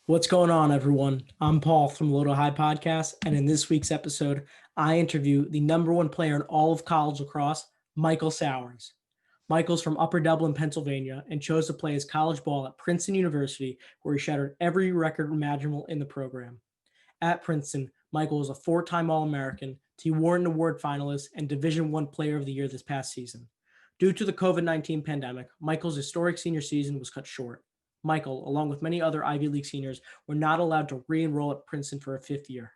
What's going on, everyone? I'm Paul from Low to High Podcast, and in this week's episode, I interview the number one player in all of college lacrosse, Michael Sowers. Michael's from Upper Dublin, Pennsylvania, and chose to play his college ball at Princeton University, where he shattered every record imaginable in the program. At Princeton, Michael was a four-time All-American, Teewarton Award finalist, and Division I Player of the Year this past season. Due to the COVID-19 pandemic, Michael's historic senior season was cut short. Michael, along with many other Ivy League seniors, were not allowed to re-enroll at Princeton for a fifth year.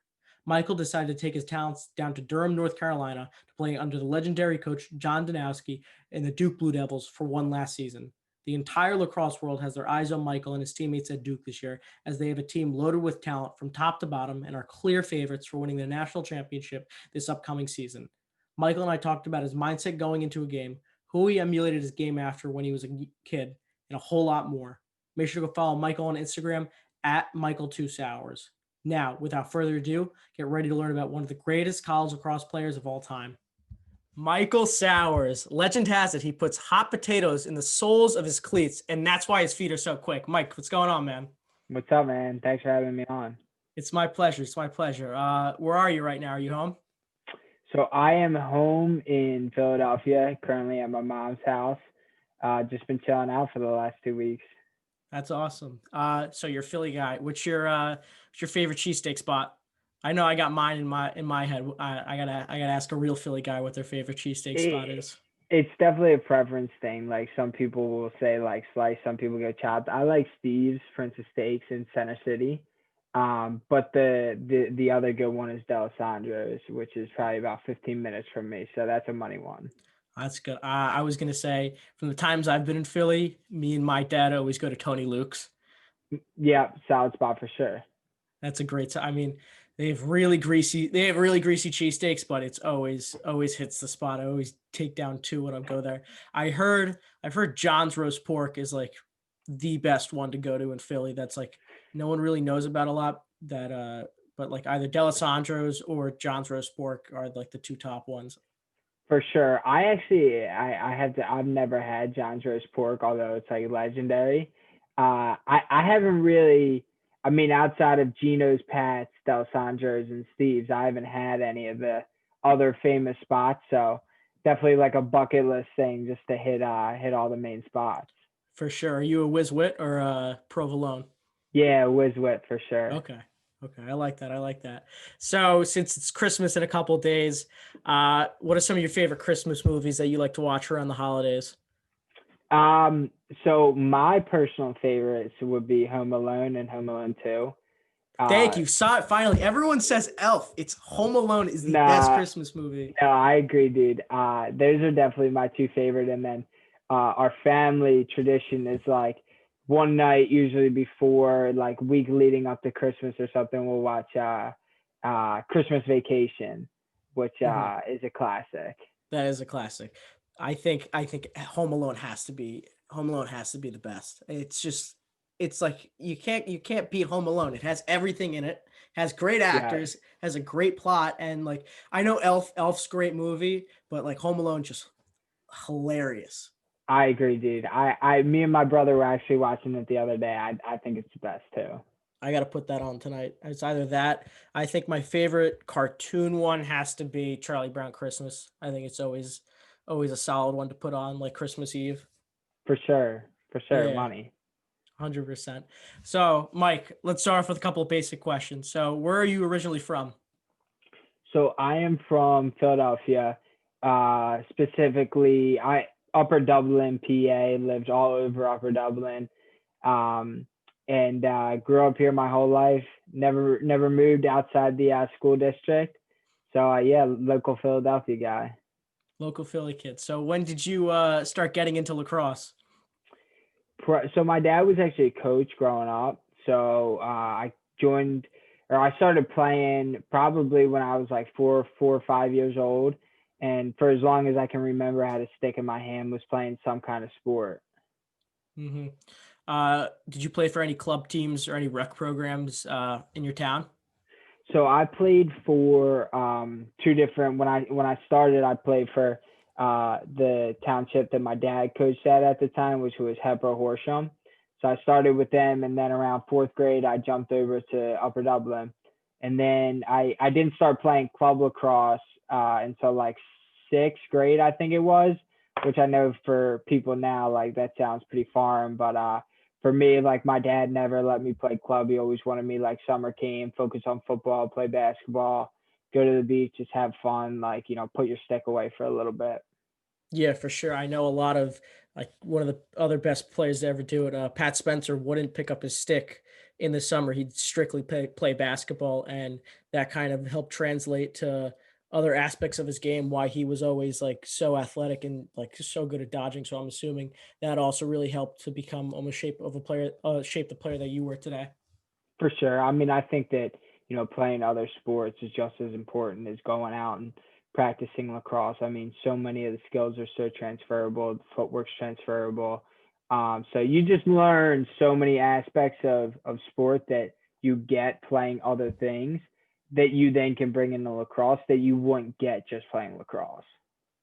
Michael decided to take his talents down to Durham, North Carolina, to play under the legendary coach John Danowski and the Duke Blue Devils for one last season. The entire lacrosse world has their eyes on Michael and his teammates at Duke this year, as they have a team loaded with talent from top to bottom and are clear favorites for winning the national championship this upcoming season. Michael and I talked about his mindset going into a game, who he emulated his game after when he was a kid, and a whole lot more. Make sure to go follow Michael on Instagram at Michael2Sowers. Now, without further ado, get ready to learn about one of the greatest college lacrosse players of all time. Michael Sowers. Legend has it he puts hot potatoes in the soles of his cleats, and that's why his feet are so quick. Mike, what's going on, man? What's up, man? Thanks for having me on. It's my pleasure. It's my pleasure. Where are you right now? Are you home? So I am home in Philadelphia, currently at my mom's house. Just been chilling out for the last 2 weeks. That's awesome. So you're a Philly guy. What's your favorite cheesesteak spot? I know I got mine in my head. I gotta ask a real Philly guy what their favorite cheesesteak spot It, is. it's definitely a preference thing. Like some people will say like slice, some people go chopped. I like Steve's Princess Steaks in Center City. But the other good one is Delisandro's, which is probably about 15 minutes from me. So that's a money one. That's good. I was gonna say from the times I've been in Philly, me and my dad always go to Tony Luke's. Yeah, solid spot for sure. That's a great. I mean, they have really greasy cheesesteaks, but it's always hits the spot. I always take down two when I go there. I've heard John's roast pork is like the best one to go to in Philly. That's like no one really knows about a lot. But like either Delisandro's or John's roast pork are like the two top ones. For sure. I've never had John's roast pork, although it's like legendary. I haven't really, I mean, outside of Gino's, Pat's, D'Alessandro's, and Steve's, I haven't had any of the other famous spots. So definitely like a bucket list thing just to hit all the main spots. For sure. Are you a Whiz Wit or a Provolone? Yeah, whiz wit for sure. Okay. Okay. I like that. I like that. So since it's Christmas in a couple of days, what are some of your favorite Christmas movies that you like to watch around the holidays? So my personal favorites would be Home Alone and Home Alone 2. Thank Uh, you. Saw it finally. Everyone says Elf. It's Home Alone is the best nah, Christmas movie. No, I agree, dude. Those are definitely my two favorite. And then our family tradition is like one night, usually before like week leading up to Christmas or something, we'll watch Christmas Vacation, which Mhm. is a classic. That is a classic. I think Home Alone has to be the best. It's like you can't beat Home Alone. It has everything in it. Has great Yeah, actors, has a great plot, and like I know Elf's a great movie, but like Home Alone just hilarious. I agree, dude. Me and my brother were actually watching it the other day. I think it's the best too. I got to put that on tonight. It's either that. I think my favorite cartoon one has to be Charlie Brown Christmas. I think it's always a solid one to put on like Christmas Eve. For sure, Yeah, money. 100%. So, Mike, let's start off with a couple of basic questions. So, where are you originally from? So I am from Philadelphia, specifically I Upper Dublin, PA. Lived all over Upper Dublin, um, and grew up here my whole life. Never moved outside the school district. So yeah, local Philadelphia guy. Local Philly kid. So, when did you start getting into lacrosse? So my dad was actually a coach growing up. So I joined or I started playing probably when I was like 4 or 5 years old. And for as long as I can remember, I had a stick in my hand, was playing some kind of sport. hmm did you play for any club teams or any rec programs in your town? So I played for two different. When I started, I played for the township that my dad coached at the time, which was Hepburn Horsham. So I started with them, and then around fourth grade, I jumped over to Upper Dublin, and then I didn't start playing club lacrosse until like sixth grade, I think it was, which I know for people now like that sounds pretty foreign, but for me, like my dad never let me play club. He always wanted me like summer camp, focus on football, play basketball, go to the beach, just have fun, like put your stick away for a little bit. Yeah, for sure. I know a lot of like one of the other best players to ever do it. Pat Spencer wouldn't pick up his stick in the summer. He'd strictly play basketball, and that kind of helped translate to other aspects of his game. Why he was always like so athletic and like so good at dodging. So I'm assuming that also really helped to become almost shape the player that you were today. For sure. I mean, I think that, playing other sports is just as important as going out and practicing lacrosse. I mean, so many of the skills are so transferable, the footwork's transferable. So you just learn so many aspects of sport that you get playing other things that you then can bring into lacrosse that you wouldn't get just playing lacrosse.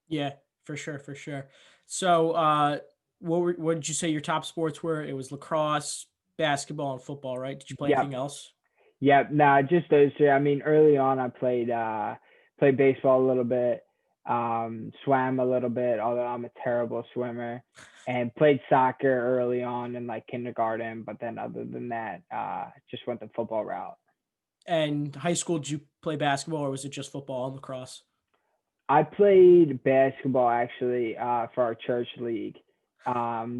Yeah, for sure, for sure. So, what did you say your top sports were? It was lacrosse, basketball, and football, right? Did you play anything Yep. else? Yep, nah, just those three. I mean, early on, I played baseball a little bit, swam a little bit, although I'm a terrible swimmer, and played soccer early on in like kindergarten. But then, other than that, just went the football route. And high school, did you play basketball or was it just football and lacrosse? I played basketball actually for our church league,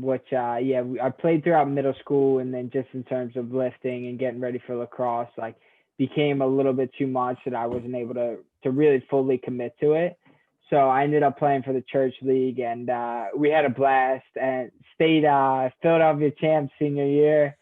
which yeah, I played throughout middle school, and then just in terms of lifting and getting ready for lacrosse, like became a little bit too much that I wasn't able to really fully commit to it. So I ended up playing for the church league, and we had a blast and stayed Philadelphia champs senior year,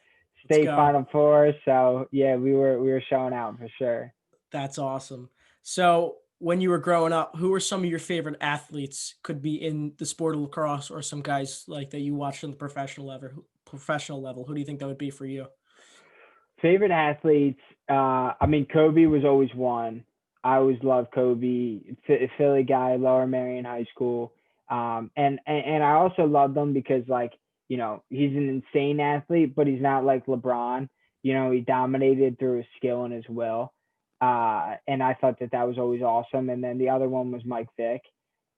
Let's state go. Final Four. So yeah, we were showing out for sure. That's awesome. So, when you were growing up, who were some of your favorite athletes? Could be in the sport of lacrosse or some guys like that you watched on the professional level. Professional level. Who do you think that would be for you? Favorite athletes, I mean, Kobe was always one. I always loved Kobe, Philly guy, Lower Marion High School. And I also loved him because, like, he's an insane athlete, but he's not like LeBron. He dominated through his skill and his will. And I thought that that was always awesome. And then the other one was Mike Vick.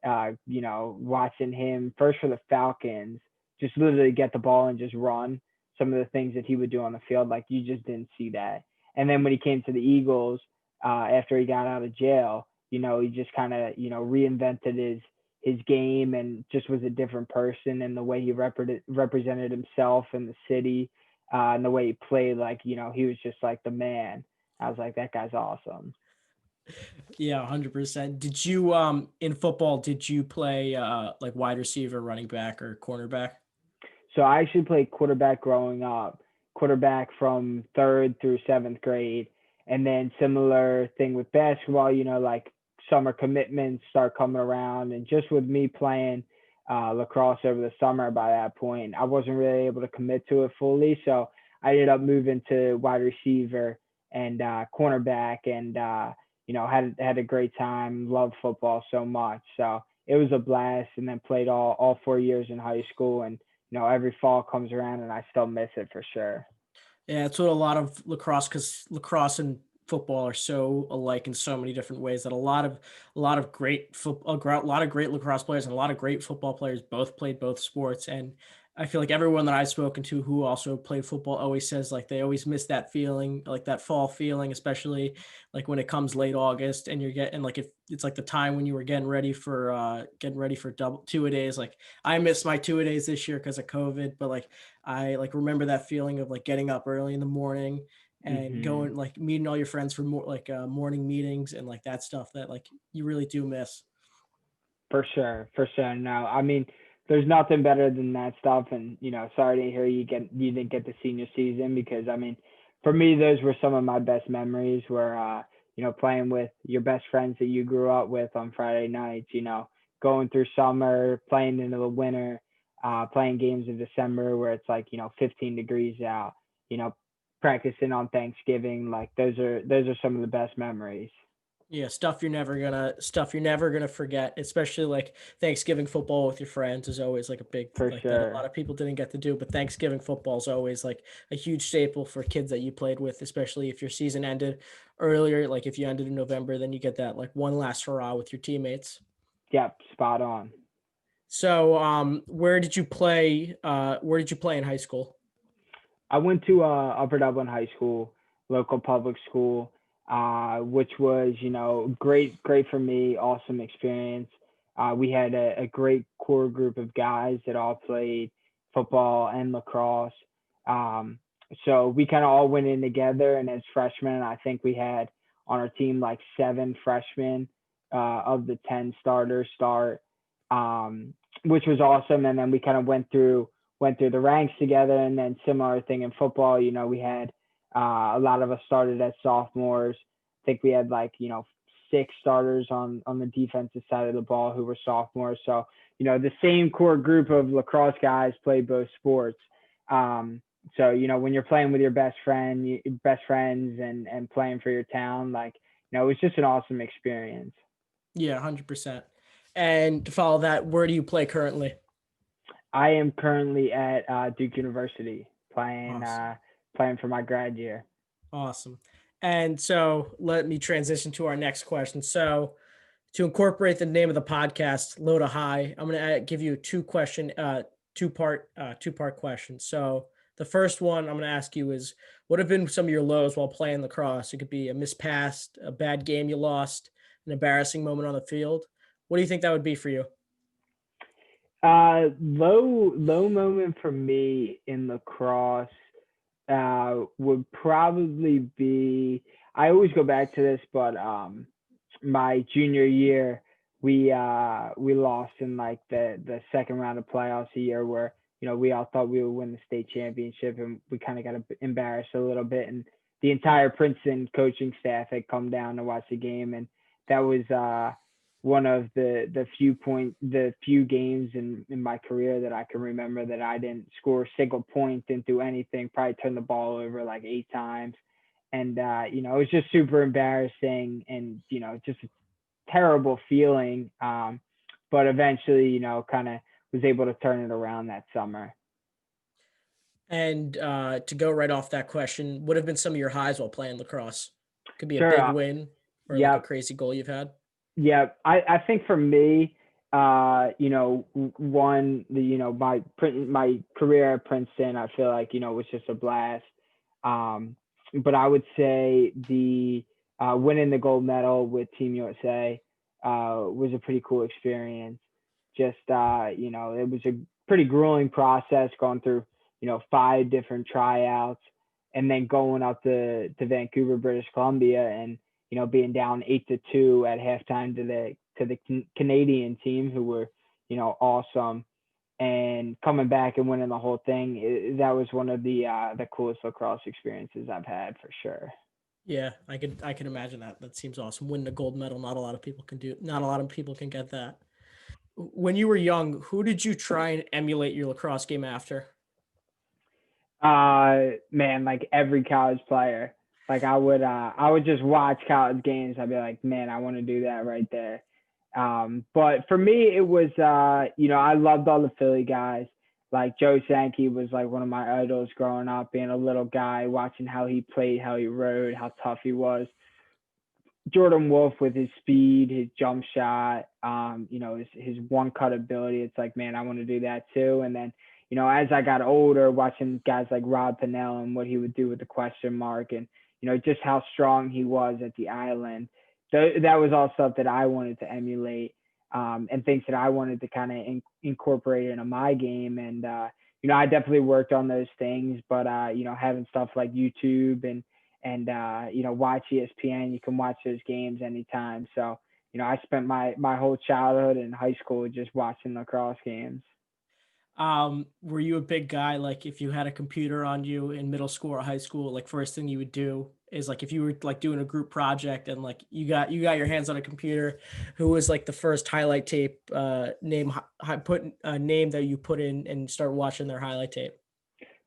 Watching him first for the Falcons, just literally get the ball and just run some of the things that he would do on the field, like you just didn't see that. And then when he came to the Eagles, after he got out of jail, he just kind of, reinvented his game and just was a different person, and the way he represented himself in the city, and the way he played, like, he was just like the man. I was like, that guy's awesome. Yeah, 100%. Did you in football, did you play like wide receiver, running back, or cornerback? So I actually played quarterback growing up, quarterback from third through seventh grade. And then similar thing with basketball, like summer commitments start coming around. And just with me playing lacrosse over the summer by that point, I wasn't really able to commit to it fully. So I ended up moving to wide receiver and cornerback, and, had a great time, loved football so much. So it was a blast, and then played all 4 years in high school. And every fall comes around and I still miss it for sure. Yeah, it's what a lot of lacrosse, because lacrosse and football are so alike in so many different ways that a lot of great football, a lot of great lacrosse players and a lot of great football players both played both sports. And I feel like everyone that I've spoken to who also played football always says like they always miss that feeling, like that fall feeling, especially like when it comes late August and you're getting like if it's like the time when you were getting ready for double two a days. Like I missed my two a days this year because of COVID, but like I like remember that feeling of like getting up early in the morning and Hmm. going like meeting all your friends for more like morning meetings and like that stuff that like you really do miss. For sure, for sure. No, I mean, there's nothing better than that stuff. And sorry to hear you didn't get the senior season, because I mean, for me, those were some of my best memories. Where playing with your best friends that you grew up with on Friday nights. Going through summer, playing into the winter, playing games in December where it's like 15 degrees out. You know, practicing on Thanksgiving. Like those are some of the best memories. Yeah, stuff you're never gonna forget, especially like Thanksgiving football with your friends is always like a big For like that a sure. lot of people didn't get to do, but Thanksgiving football is always like a huge staple for kids that you played with, especially if your season ended earlier, like if you ended in November, then you get that like one last hurrah with your teammates. Yep, spot on. So, where did you play in high school? I went to Upper Dublin High School, local public school, which was great for me. Awesome experience. We had a great core group of guys that all played football and lacrosse. Um, so we kind of all went in together, and as freshmen, I think we had on our team like 7 freshmen of the 10 starters start, um, which was awesome. And then we kind of went through the ranks together. And then similar thing in football, we had a lot of us started as sophomores. I think we had 6 starters on the defensive side of the ball who were sophomores. So the same core group of lacrosse guys played both sports. So when you're playing with your best friends, and playing for your town, it was just an awesome experience. Yeah, 100%. And to follow that, where do you play currently? I am currently at Duke University playing Awesome. playing for my grad year. Awesome. And so let me transition to our next question. So to incorporate the name of the podcast, low to high, I'm going to give you a two part question. So the first one I'm going to ask you is, what have been some of your lows while playing lacrosse? It could be a missed pass, a bad game you lost, an embarrassing moment on the field. What do you think that would be for you? Low moment for me in lacrosse would probably be. I always go back to this, but my junior year, we lost in like the second round of playoffs a year where we all thought we would win the state championship, and we kind of got embarrassed a little bit, and the entire Princeton coaching staff had come down to watch the game, and that was one of the few games in my career that I can remember that I didn't score a single point, didn't do anything, probably turned the ball over like 8 times. And it was just super embarrassing, and just a terrible feeling. But eventually, kind of was able to turn it around that summer. And to go right off that question, what have been some of your highs while playing lacrosse? Could be a Sure. big win or like a Yep. crazy goal you've had. Yeah, I think for me, my career at Princeton, I feel like was just a blast. Um, but I would say the winning the gold medal with Team USA was a pretty cool experience. Just it was a pretty grueling process going through 5 different tryouts, and then going up to Vancouver, British Columbia, and being down 8-2 at halftime to the Canadian team, who were awesome, and coming back and winning the whole thing. That was one of the coolest lacrosse experiences I've had for sure. Yeah, I could imagine that. That seems awesome. Winning a gold medal, not a lot of people can do. Not a lot of people can get that. When you were young, who did you try and emulate your lacrosse game after? Man, like every college player, like I would just watch college games. I'd be like, man, I want to do that right there. But for me, it was I loved all the Philly guys. Like Joe Sankey was like one of my idols growing up, being a little guy, watching how he played, how he rode, how tough he was. Jordan Wolf with his speed, his jump shot, his one cut ability. It's like, man, I want to do that too. And then, as I got older, watching guys like Rob Pennell and what he would do with the question mark, and just how strong he was at the island. That was all stuff that I wanted to emulate, and things that I wanted to kind of incorporate into my game. And I definitely worked on those things, but having stuff like YouTube and watch ESPN. You can watch those games anytime. So I spent my whole childhood and high school just watching lacrosse games. Were you a big guy? Like if you had a computer on you in middle school or high school, like first thing you would do is like if you were like doing a group project and like you got your hands on a computer, who was like the first highlight tape put a name that you put in and start watching their highlight tape?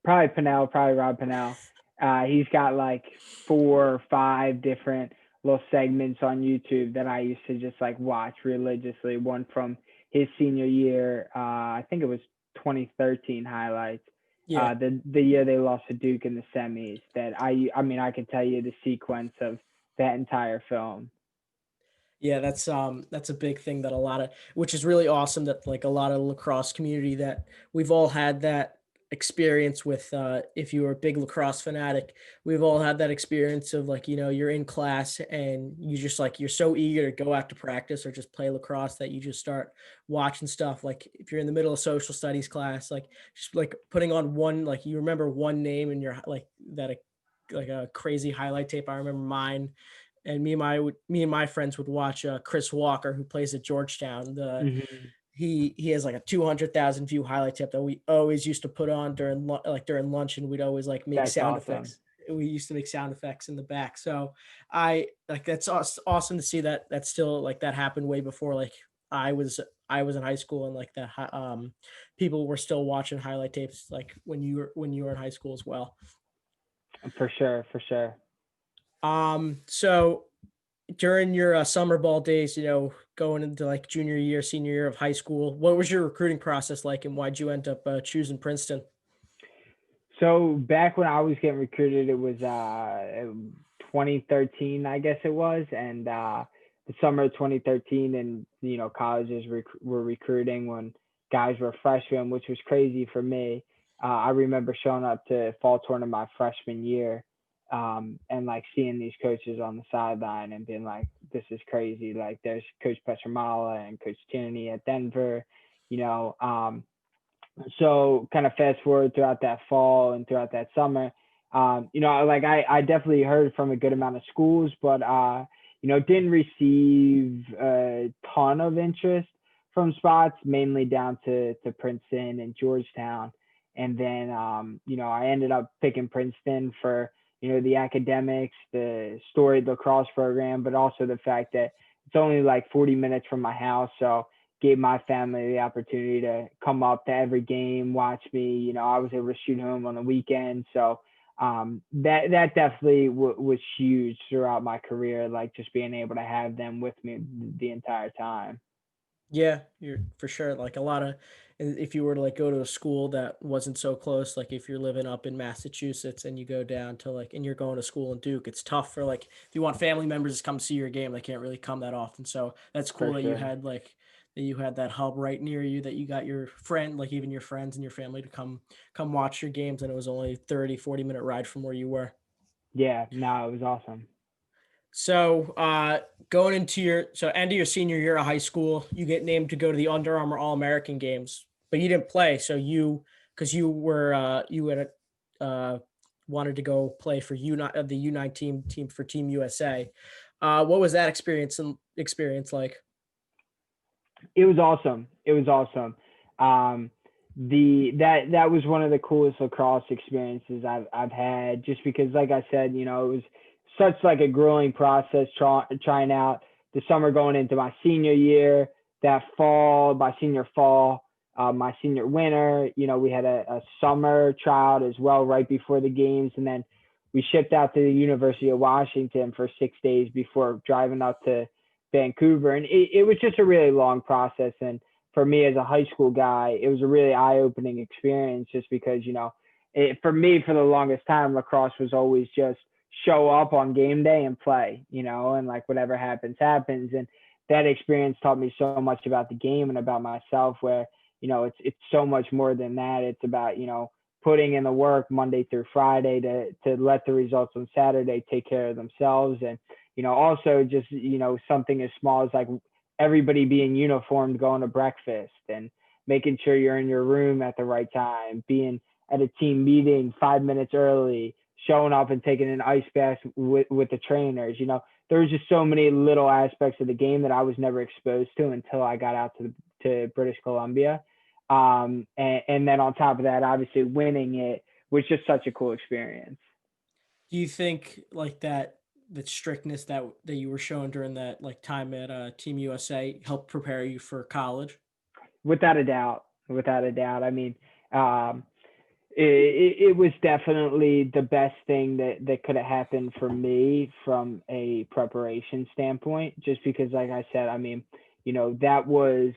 Probably Rob Pennell. He's got like 4 or 5 different little segments on YouTube that I used to just like watch religiously. One from his senior year, I think it was 2013 highlights. Yeah. The year they lost to Duke in the semis. That I mean I could tell you the sequence of that entire film. Yeah, that's a big thing that a lot of which is really awesome that like a lot of lacrosse community that we've all had that experience with if you were a big lacrosse fanatic, we've all had that experience of like, you're in class and you just like you're so eager to go out to practice or just play lacrosse that you just start watching stuff like if you're in the middle of social studies class, like just like putting on one like you remember one name in your like that like a crazy highlight tape. I remember mine and me and my friends would watch Chris Walker, who plays at Georgetown. Hmm. He has like a 200,000 view highlight tip that we always used to put on during like during lunch, and we'd always like make That's sound awesome. effects. We used to make sound effects in the back. So I like that's awesome to see that that still like that happened way before like I was I was in high school and like that people were still watching highlight tapes like when you were in high school as well. For sure, for sure. So during your summer ball days, going into like junior year, senior year of high school, what was your recruiting process like, and why'd you end up choosing Princeton? So back when I was getting recruited, it was 2013, I guess it was, and the summer of 2013, and colleges were recruiting when guys were freshmen, which was crazy for me. I remember showing up to fall tournament my freshman year, and like seeing these coaches on the sideline and being like, "This is crazy!" Like there's Coach Petramala and Coach Tierney at Denver, you know. So kind of fast forward throughout that fall and throughout that summer, like I definitely heard from a good amount of schools, but didn't receive a ton of interest from spots, mainly down to Princeton and Georgetown. And then I ended up picking Princeton for the academics, the storied lacrosse program, but also the fact that it's only like 40 minutes from my house, so gave my family the opportunity to come up to every game, watch me. I was able to shoot home on the weekend. So that definitely was huge throughout my career, like just being able to have them with me the entire time. Yeah, you're for sure. Like a lot of, if you were to like go to a school that wasn't so close, like if you're living up in Massachusetts and you go down to like, and you're going to school in Duke, it's tough for like, if you want family members to come see your game, they can't really come that often. So that's cool For that you sure. had like, that you had that hub right near you, that you got your friend, like even your friends and your family to come watch your games. And it was only 30-40 minute ride from where you were. Yeah, no, it was awesome. So, going into your end of your senior year of high school, you get named to go to the Under Armour All American games, but you didn't play. So because you were, you had uh, wanted to go play for the U19 team for Team USA. What was that experience like? It was awesome. It was awesome. Um, that was one of the coolest lacrosse experiences I've had, just because, like I said, it was such like a grueling process trying out the summer going into my senior year, that fall, my senior fall, my senior winter. We had a summer tryout as well right before the games, and then we shipped out to the University of Washington for 6 days before driving up to Vancouver. And it was just a really long process. And for me as a high school guy, it was a really eye opening experience, just because, for me, for the longest time, lacrosse was always just show up on game day and play, and like whatever happens, happens. And that experience taught me so much about the game and about myself, where, it's so much more than that. It's about, putting in the work Monday through Friday to let the results on Saturday take care of themselves. And also just, something as small as like everybody being uniformed, going to breakfast and making sure you're in your room at the right time, being at a team meeting 5 minutes early, showing up and taking an ice bath with the trainers. There was just so many little aspects of the game that I was never exposed to until I got out to British Columbia. And then on top of that, obviously winning it was just such a cool experience. Do you think like that strictness that you were showing during that like time at Team USA helped prepare you for college? Without a doubt. Without a doubt. I mean, um, it was definitely the best thing that could have happened for me from a preparation standpoint, just because, like I said, I mean, that was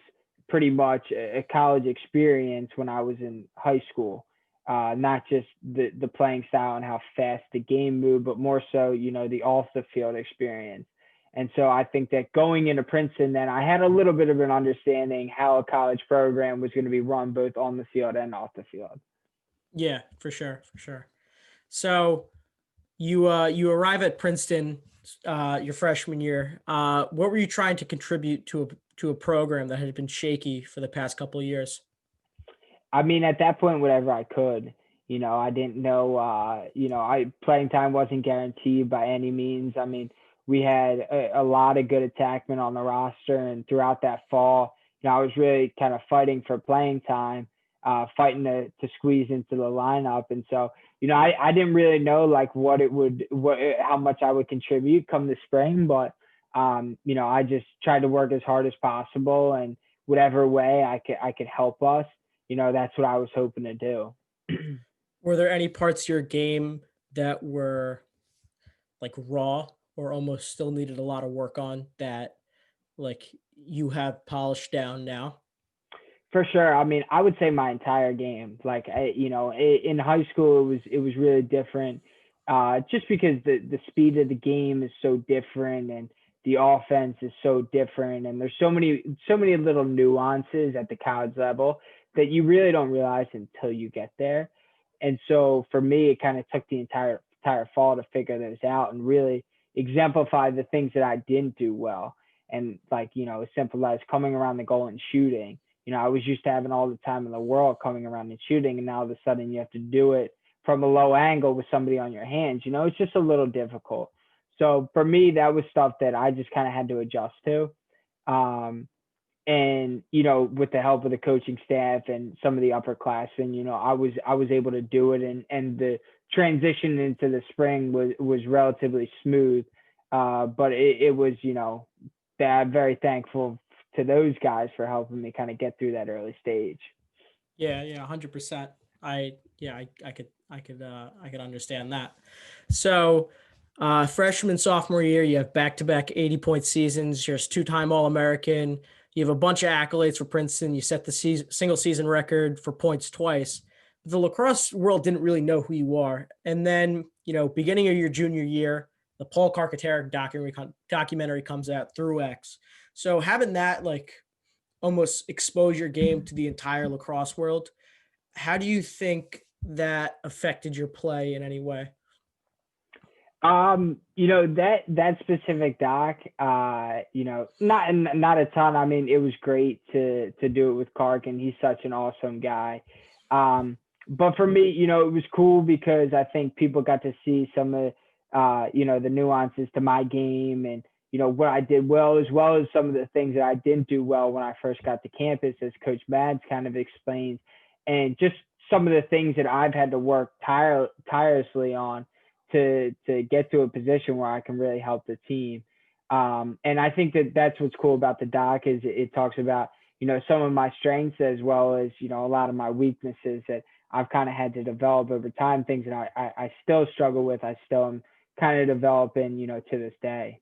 pretty much a college experience when I was in high school. Not just the playing style and how fast the game moved, but more so, the off the field experience. And so I think that going into Princeton, then I had a little bit of an understanding how a college program was going to be run both on the field and off the field. Yeah, for sure, for sure. So you arrive at Princeton your freshman year. What were you trying to contribute to a program that had been shaky for the past couple of years? I mean, at that point, whatever I could. I didn't know. I playing time wasn't guaranteed by any means. I mean, we had a lot of good attackmen on the roster, and throughout that fall, I was really kind of fighting for playing time, fighting to squeeze into the lineup. And so, I didn't really know like how much I would contribute come the spring, but I just tried to work as hard as possible, and whatever way I could help us, that's what I was hoping to do. Were there any parts of your game that were like raw or almost still needed a lot of work on that like you have polished down now? For sure. I mean, I would say my entire game. Like, in high school, it was really different, just because the speed of the game is so different, and the offense is so different, and there's so many little nuances at the college level that you really don't realize until you get there. And so for me, it kind of took the entire fall to figure those out and really exemplify the things that I didn't do well. And like, as simple as coming around the goal and shooting. I was used to having all the time in the world coming around and shooting, and now all of a sudden you have to do it from a low angle with somebody on your hands. It's just a little difficult. So for me, that was stuff that I just kind of had to adjust to. And with the help of the coaching staff and some of the upperclassmen, I was able to do it, and the transition into the spring was relatively smooth. But it was, that I'm very thankful to those guys for helping me kind of get through that early stage. Yeah, yeah, 100%. I could understand that. So, freshman sophomore year, you have back-to-back 80-point seasons. You're a two-time All-American. You have a bunch of accolades for Princeton. You set the single season record for points twice. The lacrosse world didn't really know who you are. And then, beginning of your junior year, the Paul Carcaterra documentary comes out through X. So having that like almost expose your game to the entire lacrosse world, how do you think that affected your play in any way? That specific doc, not a ton. I mean, it was great to do it with Clark, and he's such an awesome guy. But for me, it was cool because I think people got to see some of the nuances to my game, and what I did well as some of the things that I didn't do well when I first got to campus, as Coach Mads kind of explains, and just some of the things that I've had to work tirelessly on to get to a position where I can really help the team. And I think that that's what's cool about the doc is it talks about, some of my strengths as well as, a lot of my weaknesses that I've kind of had to develop over time, things that I still struggle with. I still am kind of developing, to this day.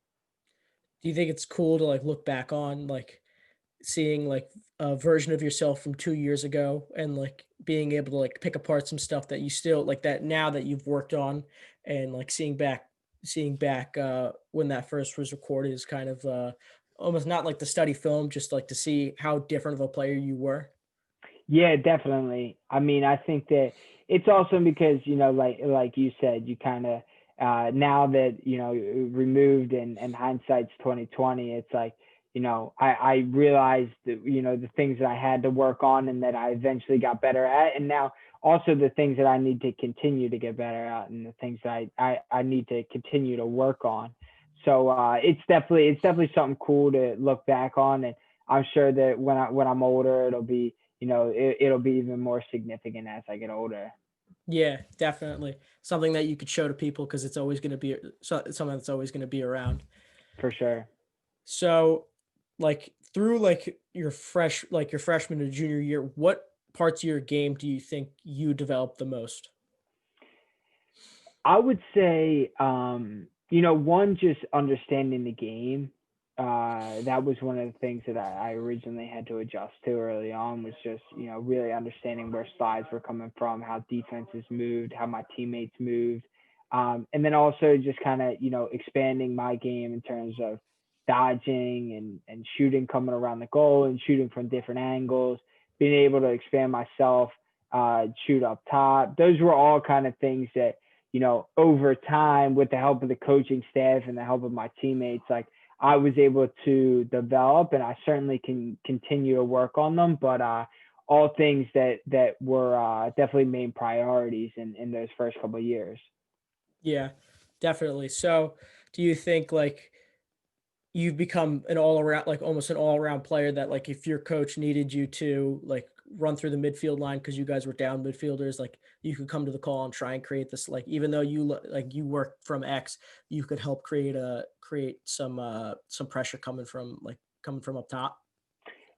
Do you think it's cool to like look back on like seeing like a version of yourself from 2 years ago and like being able to like pick apart some stuff that you still like that now that you've worked on and like seeing back when that first was recorded is kind of almost not like the study film, just like to see how different of a player you were. Yeah, definitely. I mean, I think that it's awesome because, like you said, you kind of now that, removed and hindsight's 2020, it's like, I realized that, the things that I had to work on and that I eventually got better at. And now also the things that I need to continue to get better at and the things that I need to continue to work on. So it's definitely something cool to look back on. And I'm sure that when I'm older, it'll be, it'll be even more significant as I get older. Yeah, definitely something that you could show to people because it's always going to be something that's always going to be around. For sure. So, like through like your freshman to junior year, what parts of your game do you think you developed the most? I would say, one, just understanding the game. That was one of the things that I originally had to adjust to early on, was just, really understanding where slides were coming from, how defenses moved, how my teammates moved. And then also just kind of, expanding my game in terms of dodging and shooting coming around the goal and shooting from different angles, being able to expand myself, shoot up top. Those were all kind of things that, over time, with the help of the coaching staff and the help of my teammates, like, I was able to develop, and I certainly can continue to work on them. But all things that were definitely main priorities in those first couple of years. Yeah, definitely. So, do you think like you've become an all around, like almost an all around player that like if your coach needed you to like run through the midfield line because you guys were down midfielders, like you could come to the call and try and create this, like even though like you work from X, you could help create some pressure coming from up top.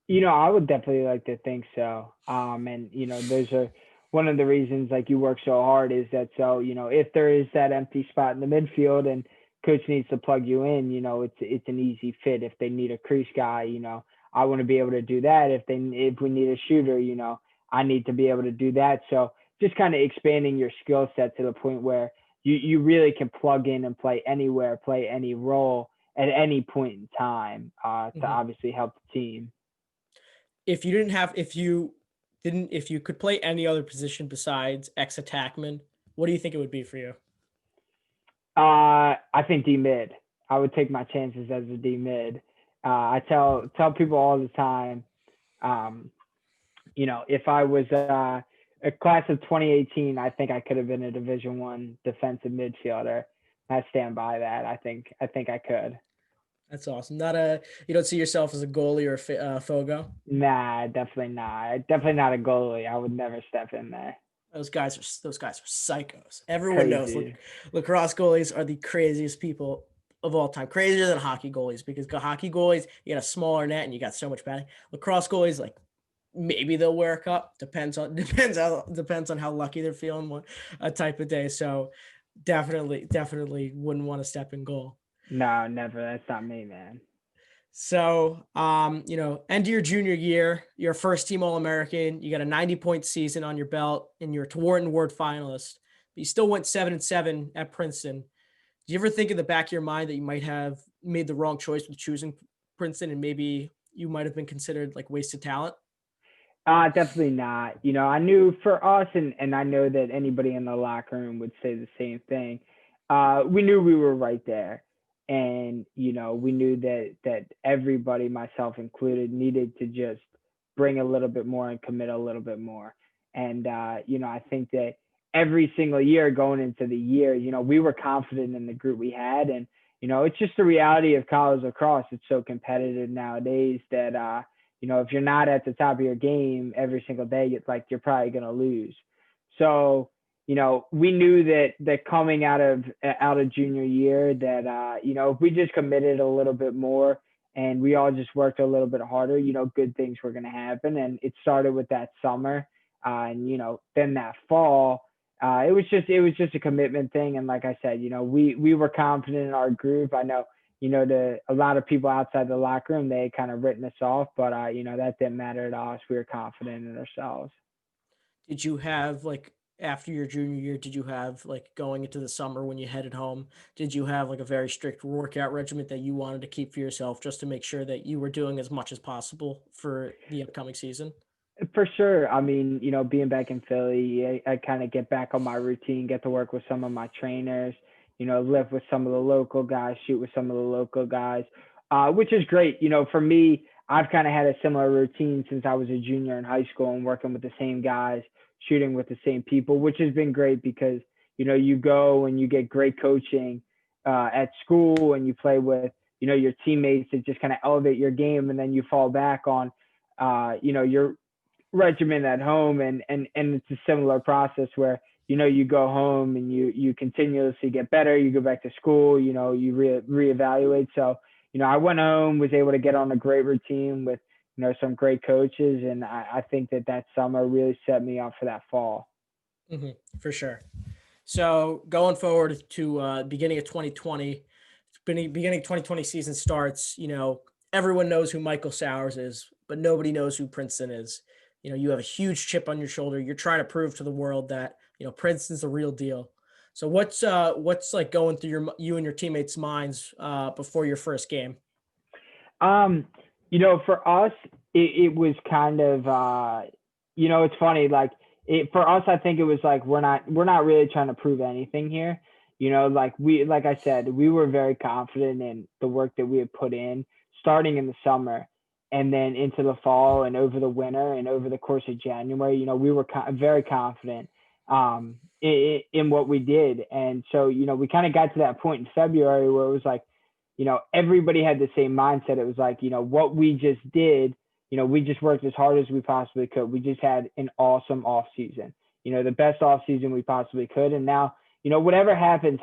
I would definitely like to think so. And those are one of the reasons, like, you work so hard, is that, so if there is that empty spot in the midfield and coach needs to plug you in, it's an easy fit. If they need a crease guy, I want to be able to do that. If we need a shooter, I need to be able to do that. So just kind of expanding your skill set to the point where you really can plug in and play anywhere, play any role at any point in time, to Mhm. obviously help the team. If you could play any other position besides ex attackman, what do you think it would be for you? I think D mid. I would take my chances as a D mid. I tell people all the time, um, if I was a class of 2018, I think I could have been a Division I defensive midfielder. I stand by that. I think I could. That's awesome. Not a You don't see yourself as a goalie or Fogo. Nah, definitely not. Definitely not a goalie. I would never step in there. Those guys are psychos. Everyone knows Crazy. lacrosse goalies are the craziest people of all time. Crazier than hockey goalies because hockey goalies, you got a smaller net and you got so much padding. Lacrosse goalies, like maybe they'll wear a cup. Depends on how lucky they're feeling one a type of day. So definitely wouldn't want to step in goal. No, never. That's not me, man. So, end of your junior year, you're a first team All American. You got a 90-point season on your belt, and you're a Teewarton Award finalist. But you still went 7-7 at Princeton. Do you ever think in the back of your mind that you might have made the wrong choice with choosing Princeton, and maybe you might have been considered like wasted talent? Definitely not. I knew for us, and I know that anybody in the locker room would say the same thing. We knew we were right there, and we knew that everybody, myself included, needed to just bring a little bit more and commit a little bit more. And I think that every single year going into the year, we were confident in the group we had, and it's just the reality of college lacrosse. It's so competitive nowadays that if you're not at the top of your game every single day, it's like you're probably going to lose. So, we knew that coming out of junior year, that if we just committed a little bit more and we all just worked a little bit harder, good things were going to happen. And it started with that summer, and then that fall. It was just a commitment thing. And like I said, we were confident in our group. I know a lot of people outside the locker room, they kind of written us off, but that didn't matter to us. We were confident in ourselves. Did you have like after your junior year, did you have like going into the summer when you headed home, did you have like a very strict workout regimen that you wanted to keep for yourself just to make sure that you were doing as much as possible for the upcoming season? For sure. I mean, being back in Philly, I kind of get back on my routine, get to work with some of my trainers, live with some of the local guys, shoot with some of the local guys, which is great. For me, I've kind of had a similar routine since I was a junior in high school and working with the same guys, shooting with the same people, which has been great because, you go and you get great coaching at school, and you play with, your teammates that just kind of elevate your game. And then you fall back on, your regimen at home, and it's a similar process where you go home and you continuously get better. You go back to school, you reevaluate. So I went home, was able to get on a great routine with some great coaches. And I think that summer really set me up for that fall. For sure. So going forward to beginning of 2020, beginning of 2020 season starts, everyone knows who Michael Sowers is, but nobody knows who Princeton is. You have a huge chip on your shoulder. You're trying to prove to the world that, Princeton's the real deal. So what's like going through you and your teammates' minds before your first game? For us, it was kind of, it's funny. Like for us, I think it was like we're not really trying to prove anything here. Like I said, we were very confident in the work that we had put in starting in the summer and then into the fall and over the winter and over the course of January. We were very confident in what we did. And so, we kind of got to that point in February where it was like, everybody had the same mindset. It was like, what we just did, we just worked as hard as we possibly could. We just had an awesome off season, the best off season we possibly could. And now, whatever happens.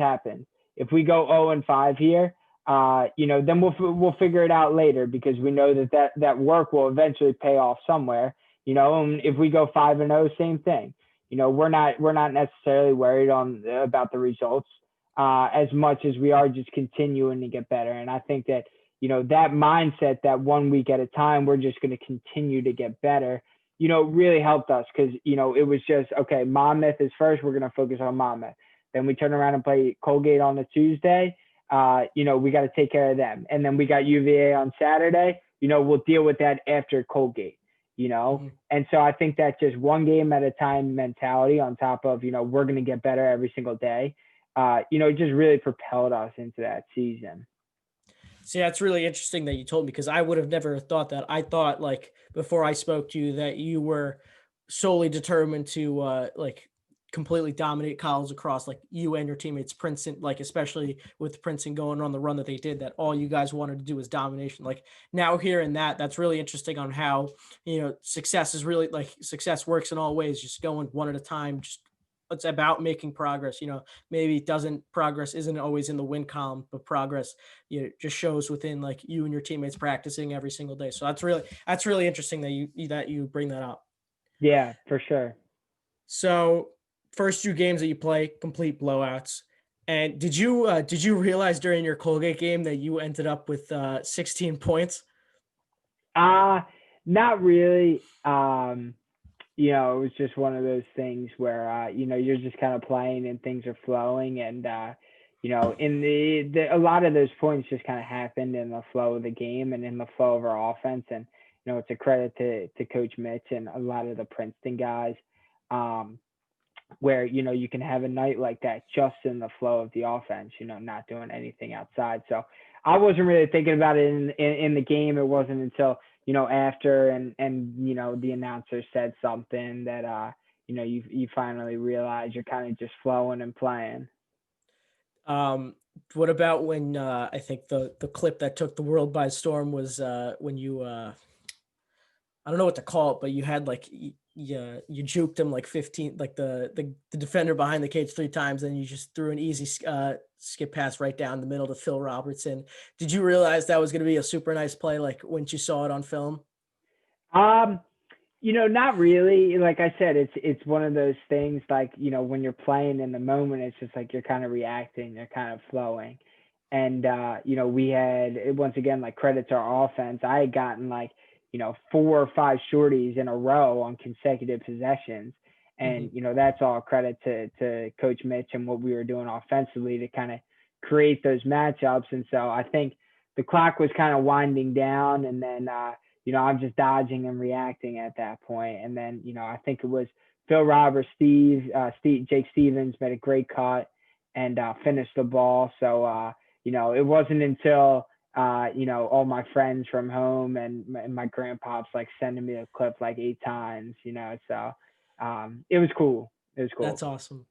If we go 0-5 here, then we'll figure it out later because we know that work will eventually pay off somewhere, and if we go 5-0, same thing. We're not necessarily worried about the results as much as we are just continuing to get better. And I think that, that mindset that 1 week at a time, we're just going to continue to get better, really helped us because, it was just, okay, Monmouth is first. We're going to focus on Monmouth. Then we turn around and play Colgate on a Tuesday. We got to take care of them. And then we got UVA on Saturday. We'll deal with that after Colgate, And so I think that just one game at a time mentality on top of, we're going to get better every single day. It just really propelled us into that season. See, that's really interesting that you told me because I would have never thought that. I thought like before I spoke to you that you were solely determined to completely dominate college lacrosse, like you and your teammates, Princeton, like especially with Princeton going on the run that they did, that all you guys wanted to do was domination. Like now hearing that's really interesting on how, success is really like success works in all ways, just going one at a time, just it's about making progress. Maybe progress isn't always in the win column, but progress, just shows within like you and your teammates practicing every single day. So that's really interesting that you bring that up. Yeah, for sure. So first 2 games that you play, complete blowouts. And did you realize during your Colgate game that you ended up with 16 points? Not really. It was just one of those things where, you're just kind of playing and things are flowing. And, in a lot of those points just kind of happened in the flow of the game and in the flow of our offense. And, it's a credit to Coach Mitch and a lot of the Princeton guys where, you can have a night like that just in the flow of the offense, not doing anything outside. So I wasn't really thinking about it in the game. It wasn't until, after and the announcer said something that, you finally realize you're kind of just flowing and playing. What about when I think the clip that took the world by storm was when you I don't know what to call it, but you had like you juked him like 15, like the defender behind the cage 3 times, and you just threw an easy skip pass right down the middle to Phil Robertson. Did you realize that was going to be a super nice play, like when you saw it on film? Not really. Like I said, it's one of those things like, when you're playing in the moment, it's just like you're kind of reacting, you're kind of flowing. And, we had, once again, like credit to our offense. I had gotten like, 4 or 5 shorties in a row on consecutive possessions. And, that's all credit to Coach Mitch and what we were doing offensively to kind of create those matchups. And so I think the clock was kind of winding down, and then, I'm just dodging and reacting at that point. And then, I think it was Phil Roberts, Jake Stevens made a great cut and finished the ball. So, it wasn't until, all my friends from home and my grandpops like sending me a clip like 8 times, so it was cool. It was cool. That's awesome.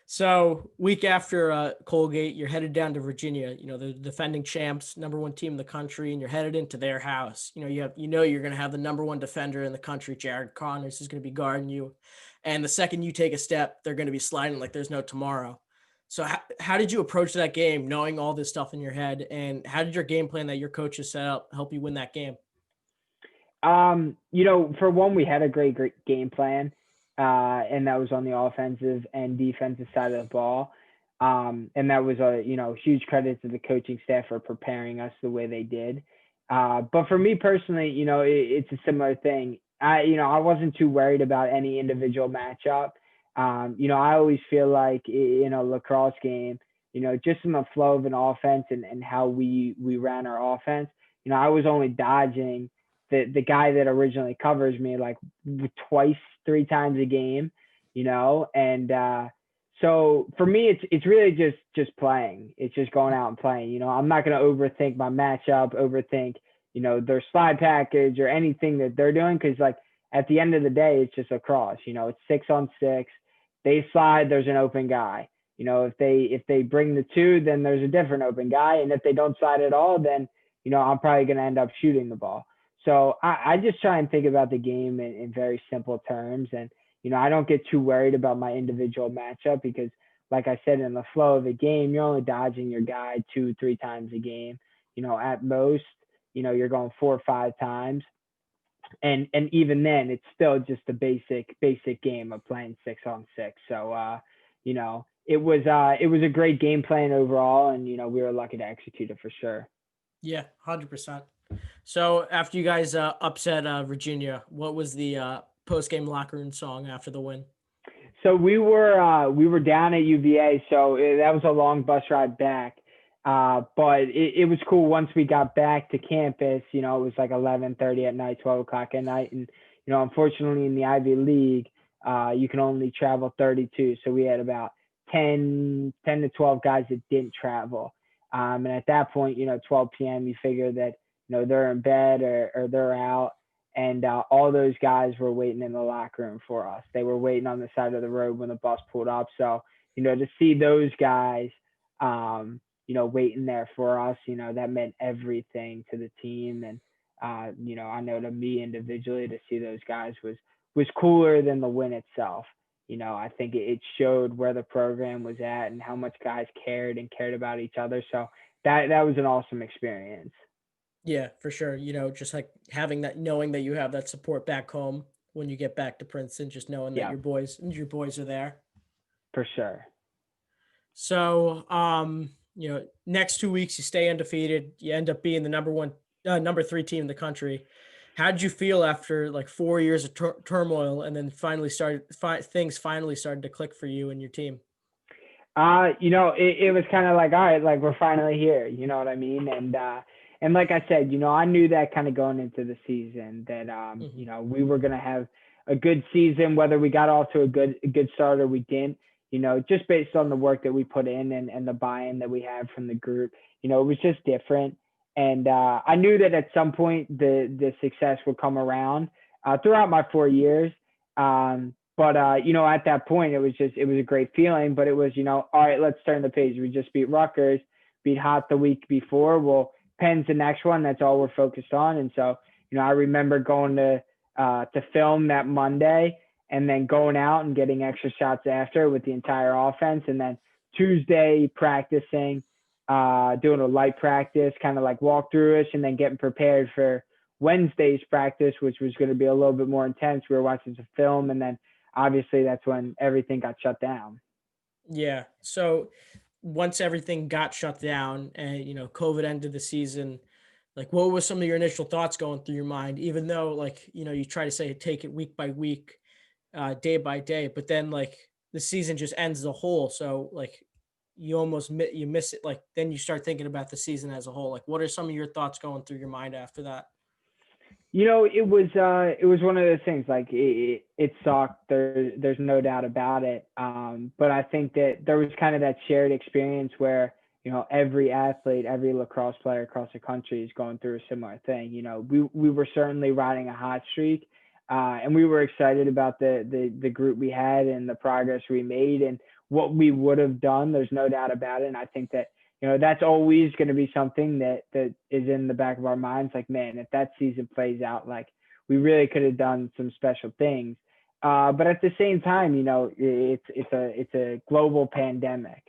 So week after Colgate, you're headed down to Virginia, the defending champs, #1 team in the country, and you're headed into their house. You're going to have the #1 defender in the country, Jared Connors, is going to be guarding you. And the second you take a step, they're going to be sliding like there's no tomorrow. So how did you approach that game, knowing all this stuff in your head? And how did your game plan that your coaches set up help you win that game? For one, we had a great game plan, and that was on the offensive and defensive side of the ball. And that was a, huge credit to the coaching staff for preparing us the way they did. But for me personally, it's a similar thing. I wasn't too worried about any individual matchup. I always feel like in a lacrosse game, just in the flow of an offense and how we ran our offense, I was only dodging the guy that originally covers me like twice, three times a game, and so for me, it's really just playing. It's just going out and playing. I'm not going to overthink my matchup, overthink, their slide package or anything that they're doing. Cause like at the end of the day, it's just a cross, it's 6-on-6. They slide, there's an open guy. If they bring the two, then there's a different open guy. And if they don't slide at all, then, I'm probably going to end up shooting the ball. So I just try and think about the game in very simple terms. And, I don't get too worried about my individual matchup because, like I said, in the flow of a game, you're only dodging your guy 2-3 times a game. At most, you're going 4 or 5 times. And even then, it's still just a basic game of playing 6-on-6. So, it was a great game plan overall, and we were lucky to execute it for sure. Yeah, 100%. So after you guys upset Virginia, what was the post-game locker room song after the win? So we were down at UVA, so that was a long bus ride back. But it was cool once we got back to campus. It was like 11:30 at night, 12 o'clock at night, and unfortunately in the Ivy League, you can only travel 32. So we had about 10 to 12 guys that didn't travel. And at that point, 12 p.m. you figure that they're in bed or they're out. And all those guys were waiting in the locker room for us. They were waiting on the side of the road when the bus pulled up. So, to see those guys, waiting there for us, that meant everything to the team. And, I know to me individually to see those guys was cooler than the win itself. I think it showed where the program was at and how much guys cared about each other. So that was an awesome experience. Yeah, for sure. Just like having that, knowing that you have that support back home when you get back to Princeton, just knowing that Yeah, your boys are there. for sure. So, next 2 weeks you stay undefeated. You end up being the number 3 team in the country. How did you feel after like 4 years of turmoil, and then things finally started to click for you and your team? It was kind of like, all right, like we're finally here. You know what I mean? And like I said, I knew that kind of going into the season that, we were going to have a good season, whether we got off to a good start or we didn't, just based on the work that we put in and the buy-in that we had from the group, it was just different. And I knew that at some point the success would come around throughout my 4 years. But at that point, it was a great feeling. But it was, all right, let's turn the page. We just beat Rutgers, beat Hot the week before. Well, Penn's the next one. That's all we're focused on. And so, I remember going to film that Monday and then going out and getting extra shots after with the entire offense. And then Tuesday practicing, doing a light practice, kind of like walkthrough-ish, and then getting prepared for Wednesday's practice, which was going to be a little bit more intense. We were watching some film, and then obviously that's when everything got shut down. Yeah. So once everything got shut down and, COVID ended the season, like what was some of your initial thoughts going through your mind, even though like, you try to say take it week by week, day by day, but then like the season just ends as a whole. So like you miss it. Like then you start thinking about the season as a whole. Like what are some of your thoughts going through your mind after that? It was one of those things like it sucked. There's no doubt about it. But I think that there was kind of that shared experience where, every athlete, every lacrosse player across the country is going through a similar thing. We were certainly riding a hot streak, and we were excited about the group we had and the progress we made and what we would have done. There's no doubt about it. And I think that, that's always going to be something that is in the back of our minds. Like, man, if that season plays out, like we really could have done some special things. But at the same time, it's a global pandemic,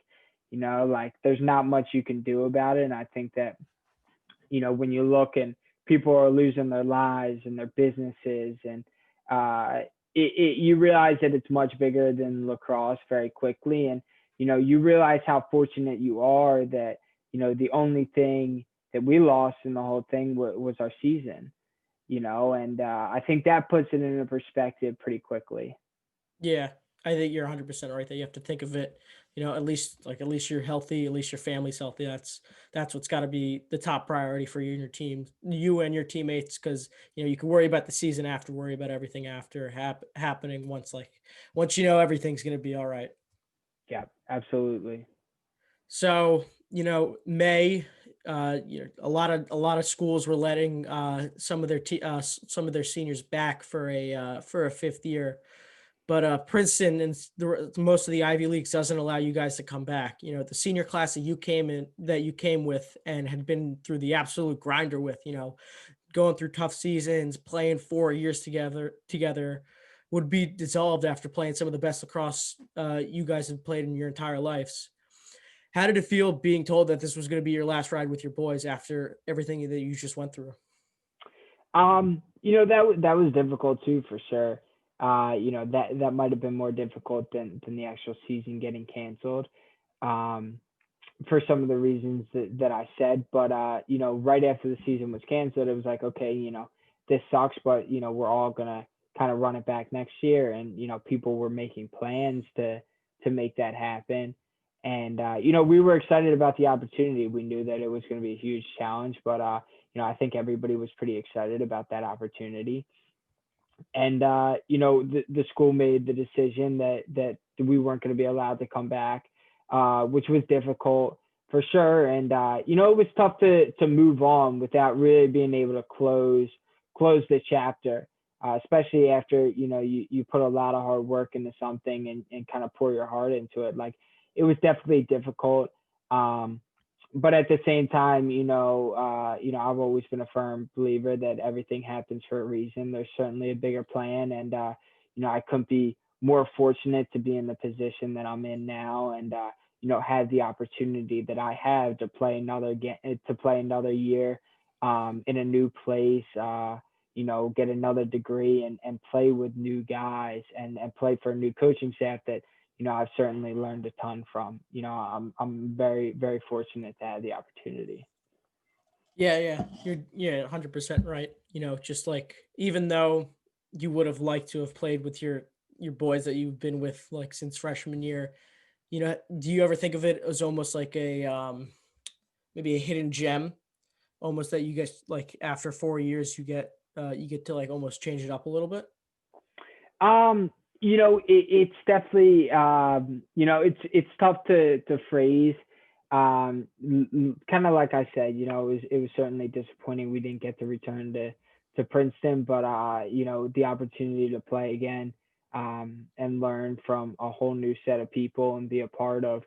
like there's not much you can do about it. And I think that, when you look and people are losing their lives and their businesses, and you realize that it's much bigger than lacrosse very quickly. And you realize how fortunate you are that the only thing that we lost in the whole thing was our season. And I think that puts it into perspective pretty quickly. Yeah, I think you're 100% right that you have to think of it, at least you're healthy, at least your family's healthy. That's what's got to be the top priority for you and your team, you and your teammates, because you can worry about the season after, worry about everything after happening once everything's going to be all right. Yeah, absolutely. So, May, a lot of schools were letting some of their seniors back for a fifth year, but Princeton and most of the Ivy Leagues doesn't allow you guys to come back. The senior class that you came with and had been through the absolute grinder with, going through tough seasons, playing 4 years together would be dissolved after playing some of the best lacrosse you guys have played in your entire lives. How did it feel being told that this was going to be your last ride with your boys after everything that you just went through? That was difficult too, for sure. That might have been more difficult than the actual season getting canceled. Um, for some of the reasons that I said, but right after the season was canceled, it was like, okay, this sucks, but we're all gonna kind of run it back next year, and people were making plans to make that happen. And we were excited about the opportunity. We knew that it was going to be a huge challenge, but I think everybody was pretty excited about that opportunity. And the school made the decision that we weren't going to be allowed to come back, which was difficult for sure. And it was tough to move on without really being able to close the chapter, especially after you put a lot of hard work into something and kind of pour your heart into it. Like, it was definitely difficult. But at the same time, I've always been a firm believer that everything happens for a reason. There's certainly a bigger plan, and I couldn't be more fortunate to be in the position that I'm in now, and have the opportunity that I have to play another year in a new place. Get another degree and play with new guys and play for a new coaching staff that I've certainly learned a ton from. I'm very, very fortunate to have the opportunity. Yeah, you're 100% right. Just like, even though you would have liked to have played with your boys that you've been with like since freshman year, do you ever think of it as almost like a maybe a hidden gem, almost that you guys like after 4 years you get to like almost change it up a little bit? It's definitely it's tough to phrase. Kind of like I said, it was certainly disappointing we didn't get to return to Princeton, but the opportunity to play again, and learn from a whole new set of people and be a part of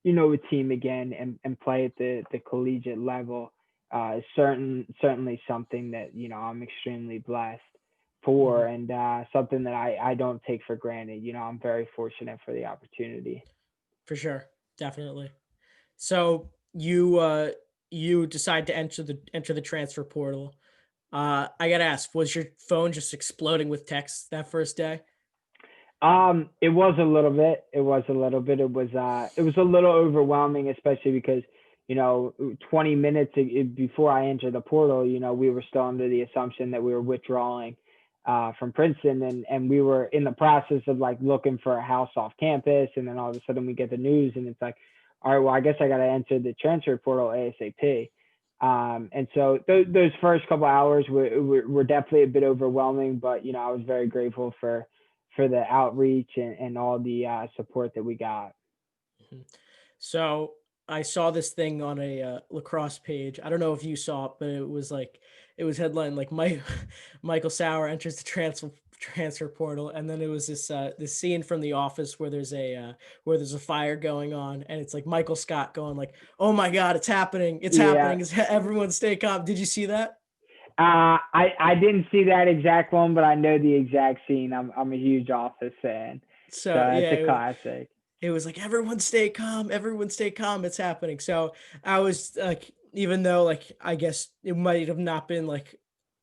a team again, and play at the collegiate level, is certainly something that I'm extremely blessed for, Mhm. and something that I don't take for granted. I'm very fortunate for the opportunity. For sure, definitely. So you decide to enter the transfer portal. I gotta ask, was your phone just exploding with texts that first day? It was a little bit. It was a little bit. It was a little overwhelming, especially because 20 minutes before I entered the portal, we were still under the assumption that we were withdrawing from Princeton, and we were in the process of like looking for a house off campus, and then all of a sudden we get the news, and it's like, all right, well, I guess I got to enter the transfer portal ASAP. And so those first couple hours were definitely a bit overwhelming, but I was very grateful for the outreach and all the support that we got. Mhm. So I saw this thing on a lacrosse page. I don't know if you saw it, but it was headline like Michael Sauer enters the transfer portal, and then it was this scene from The Office where there's a fire going on, and it's like Michael Scott going like, "Oh my God, it's happening! It's Yeah. happening! Everyone stay calm." Did you see that? I didn't see that exact one, but I know the exact scene. I'm a huge Office fan, so So it's yeah, a classic. it was like, everyone stay calm, it's happening. So I was like, even though like I guess it might have not been like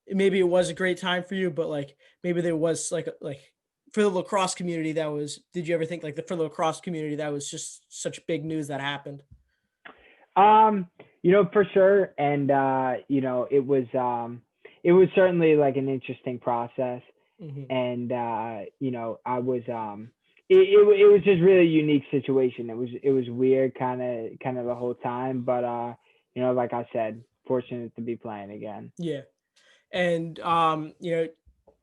maybe it was a great time for you, but like maybe there was like for the lacrosse community that was did you ever think like for the lacrosse community that was just such big news that happened? Um, for sure. And it was certainly like an interesting process. Hmm. And I was it was just really a unique situation. It was weird kind of the whole time, but like I said, fortunate to be playing again. Yeah. And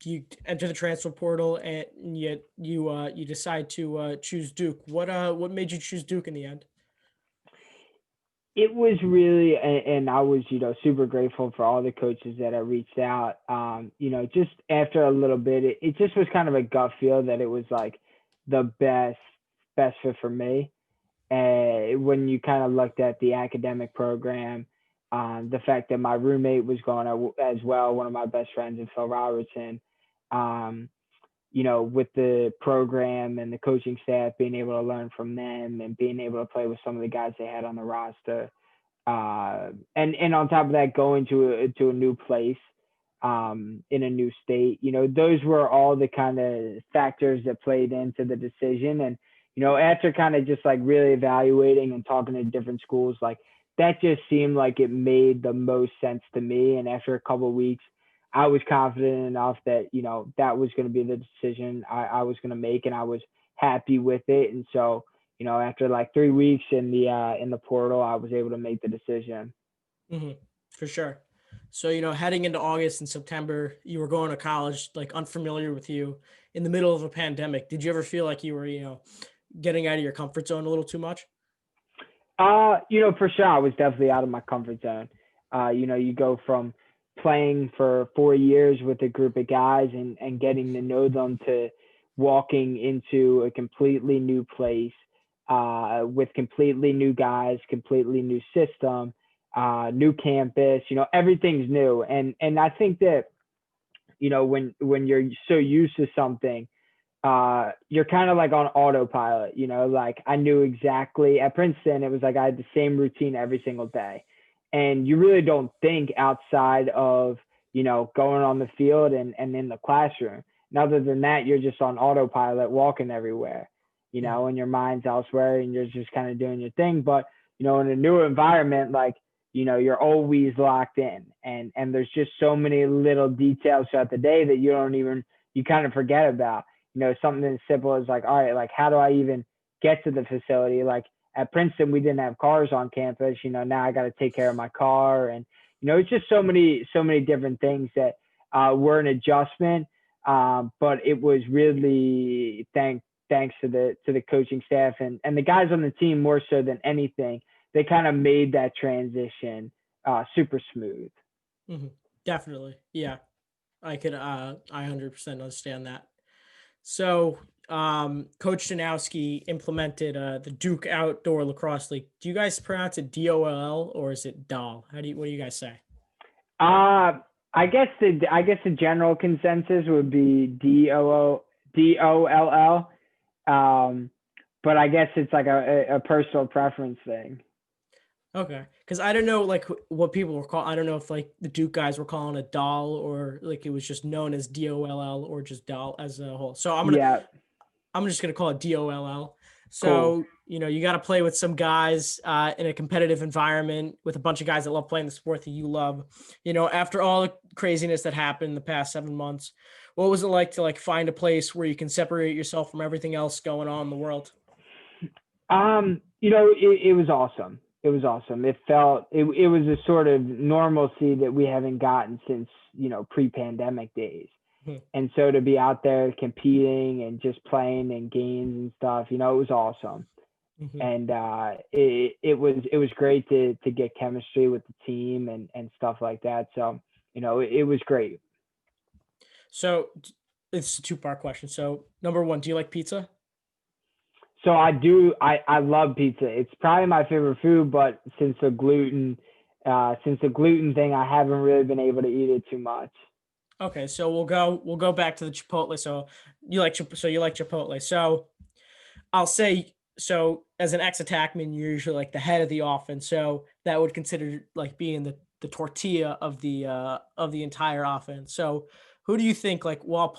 you enter the transfer portal and yet you decide to choose Duke. What made you choose Duke in the end? It was really, and I was, super grateful for all the coaches that I reached out. Just after a little bit, it just was kind of a gut feel that it was like the best fit for me. When you kind of looked at the academic program, the fact that my roommate was going as well, one of my best friends, and Phil Robertson, um, with the program and the coaching staff, being able to learn from them and being able to play with some of the guys they had on the roster. And on top of that, going to a new place, in a new state, those were all the kind of factors that played into the decision. And, after kind of just like really evaluating and talking to different schools, like that just seemed like it made the most sense to me. And after a couple of weeks, I was confident enough that, that was going to be the decision I was going to make, and I was happy with it. And so, after like 3 weeks in the portal, I was able to make the decision. Hmm. For sure. So, heading into August and September, you were going to college, like unfamiliar with you in the middle of a pandemic. Did you ever feel like you were, getting out of your comfort zone a little too much? For sure, I was definitely out of my comfort zone. You go from playing for 4 years with a group of guys and getting to know them to walking into a completely new place, with completely new guys, completely new system, new campus. Everything's new, and I think that when you're so used to something, you're kind of like on autopilot. Like I knew exactly at Princeton, it was like I had the same routine every single day, and you really don't think outside of going on the field and in the classroom. And other than that, you're just on autopilot, walking everywhere, Mhm. and your mind's elsewhere, and you're just kind of doing your thing. But in a new environment, like you're always locked in, and there's just so many little details throughout the day that you kind of forget about. Something as simple as like, all right, like how do I even get to the facility? Like at Princeton, we didn't have cars on campus. Now I got to take care of my car, and it's just so many different things that were an adjustment. But it was really thanks to the coaching staff and the guys on the team more so than anything. They kind of made that transition super smooth. Mhm. Definitely. Yeah. I 100% understand that. So, Coach Danowski implemented the Duke Outdoor Lacrosse League. Do you guys pronounce it DOLL or is it DOL? What do you guys say? Uh, I guess the general consensus would be DOLL. Um, but I guess it's like a personal preference thing. Okay, because I don't know like what people were calling. I don't know if like the Duke guys were calling it doll or like it was just known as DOLL or just doll as a whole. So Yeah, I'm just gonna call it DOLL. cool. So you got to play with some guys in a competitive environment with a bunch of guys that love playing the sport that you love. After all the craziness that happened in the past 7 months, what was it like to like find a place where you can separate yourself from everything else going on in the world? It was awesome. It was awesome. It was a sort of normalcy that we haven't gotten since, pre-pandemic days. And so to be out there competing and just playing in games and stuff, it was awesome. Mm-hmm. And it was great to get chemistry with the team and stuff like that. So, it was great. So it's a two-part question. So number one, do you like pizza? So I do. I love pizza. It's probably my favorite food, but since the gluten thing, I haven't really been able to eat it too much. Okay, so we'll go back to the Chipotle. So you like Chipotle. So I'll say so as an ex-attackman, you're usually like the head of the offense. So that would consider like being the tortilla of the entire offense. So who do you think like while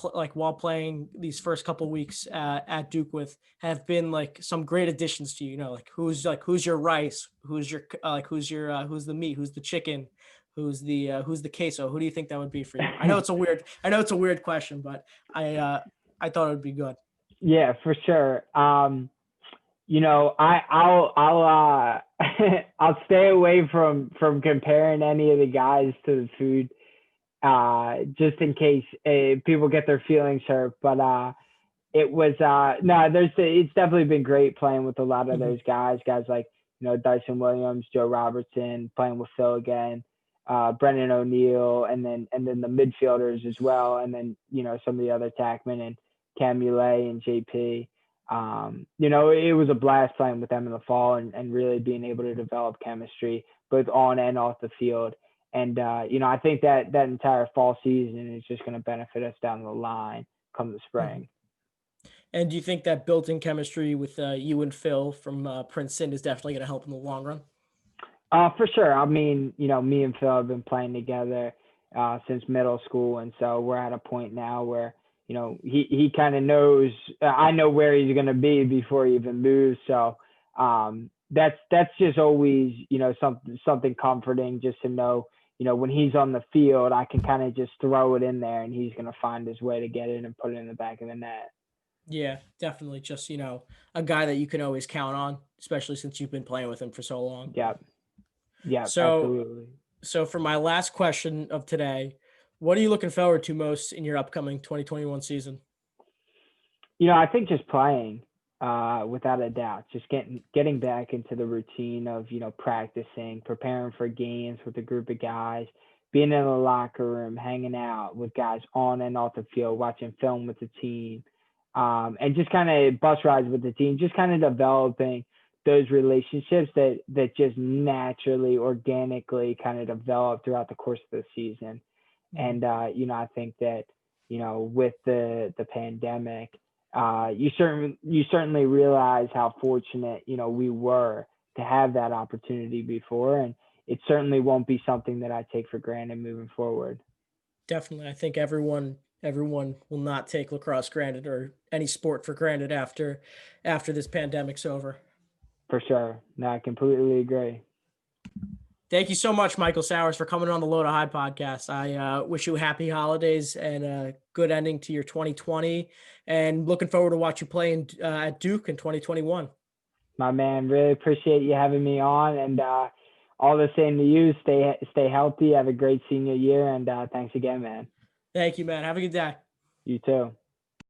playing these first couple weeks at Duke with have been like some great additions to you? You know, like who's your rice, who's the meat, who's the chicken, who's the queso? Who do you think that would be for you? I know it's a weird question, but I thought it would be good. Yeah, for sure. I'll stay away from comparing any of the guys to the food, just in case people get their feelings hurt. But it was no, it's definitely been great playing with a lot of those guys like Dyson Williams, Joe Robertson, playing with Phil again, Brennan O'Neill, and then the midfielders as well, and then some of the other tackmen and Cam Muley and JP. It was a blast playing with them in the fall and really being able to develop chemistry both on and off the field. And I think that entire fall season is just going to benefit us down the line come the spring. And do you think that built-in chemistry with you and Phil from Princeton is definitely going to help in the long run? For sure. I mean, me and Phil have been playing together since middle school, and so we're at a point now where he kind of knows. I know where he's going to be before he even moves. So that's just always something comforting just to know. When he's on the field, I can kind of just throw it in there, and he's going to find his way to get it and put it in the back of the net. Yeah, definitely. Just a guy that you can always count on, especially since you've been playing with him for so long. Yep. Yeah, So, absolutely. so for my last question of today, what are you looking forward to most in your upcoming 2021 season? I think just playing, without a doubt, just getting back into the routine of, practicing, preparing for games with a group of guys, being in the locker room, hanging out with guys on and off the field, watching film with the team, and just kind of bus rides with the team, just kind of developing those relationships that just naturally, organically kind of develop throughout the course of the season. And, I think that, with the pandemic, you certainly realize how fortunate, we were to have that opportunity before. And it certainly won't be something that I take for granted moving forward. Definitely. I think everyone will not take lacrosse granted or any sport for granted after this pandemic's over. For sure. No, I completely agree. Thank you so much, Michael Sowers, for coming on the Low to High podcast. I wish you happy holidays and a good ending to your 2020, and looking forward to watch you playing at Duke in 2021. My man, really appreciate you having me on, and all the same to you. Stay healthy. Have a great senior year, and thanks again, man. Thank you, man. Have a good day. You too.